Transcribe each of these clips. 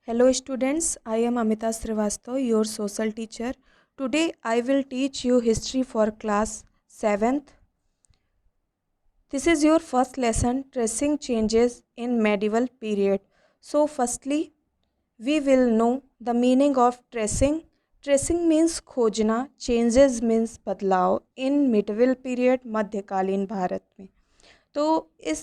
Hello students, I am Amita Srivastav, your social teacher. Today I will teach you history for class 7th. This is your first lesson, tracing changes in medieval period. So firstly, we will know the meaning of tracing. Tracing means खोजना, changes means बदलाव in medieval period मध्यकालीन भारत में। तो इस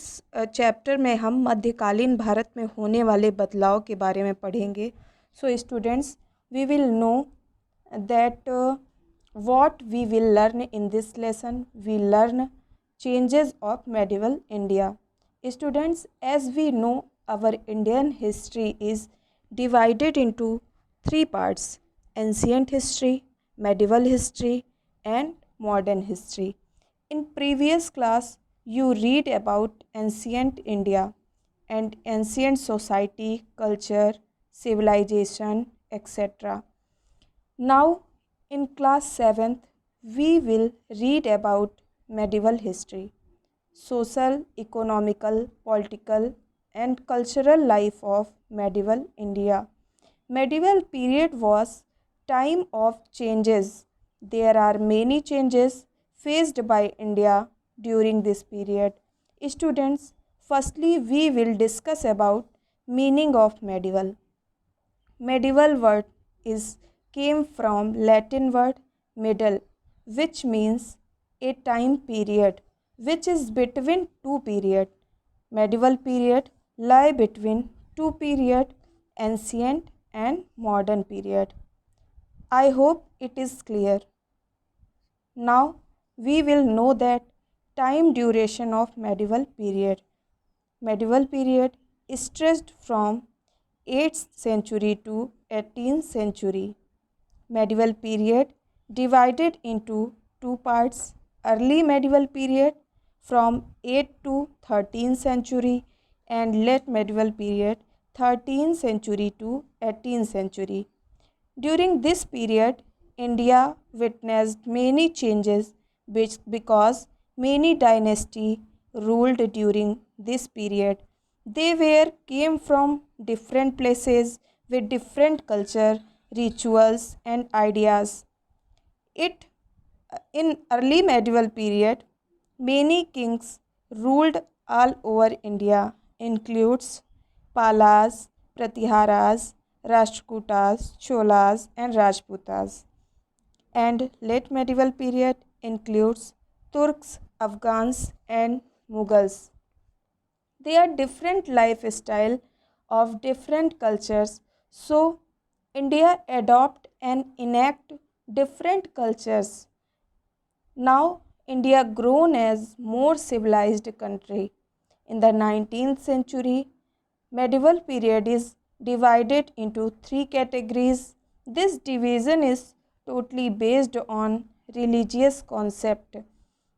chapter में हम मध्यकालीन भारत में होने वाले बदलाव के बारे में पढ़ेंगे। So students, we will know that what we will learn in this lesson. We learn changes of medieval India. Students, as we know, our Indian history is divided into three parts: ancient history, medieval history, and modern history. In previous class, you read about ancient India and ancient society, culture, civilization, etc. Now, in class 7th, we will read about medieval history, social, economical, political, and cultural life of medieval India. Medieval period was time of changes. There are many changes faced by India during this period. Students, firstly we will discuss about meaning of medieval. Medieval word is came from Latin word middle, which means a time period which is between two period. Medieval period lie between two period, ancient and modern period. I hope it is clear. Now we will know that time duration of medieval period. Medieval period stretched from 8th century to 18th century. Medieval period divided into two parts: early medieval period from 8th to 13th century and late medieval period 13th century to 18th century. During this period, India witnessed many changes because many dynasties ruled during this period. They were came from different places with different culture, rituals and ideas. It in early medieval period, many kings ruled all over India, includes Palas, Pratiharas, Rashtrakutas, Cholas and Rajputas. And late medieval period includes Turks, Afghans and Mughals. They are different lifestyle of different cultures, so India adopt and enact different cultures. Now India grown as more civilized country. In the 19th century, medieval period is divided into three categories. This division is totally based on religious concept.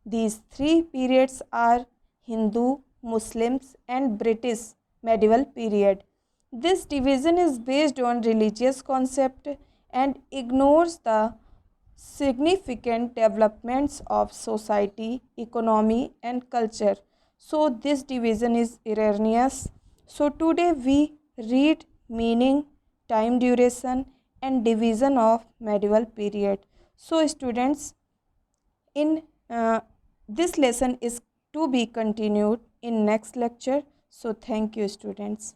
These three periods are Hindu, Muslims and British medieval period. This division is based on religious concept and ignores the significant developments of society, economy and culture. So this division is erroneous. So today we read meaning, time duration and division of medieval period. So students, in this lesson is to be continued in next lecture. So thank you students.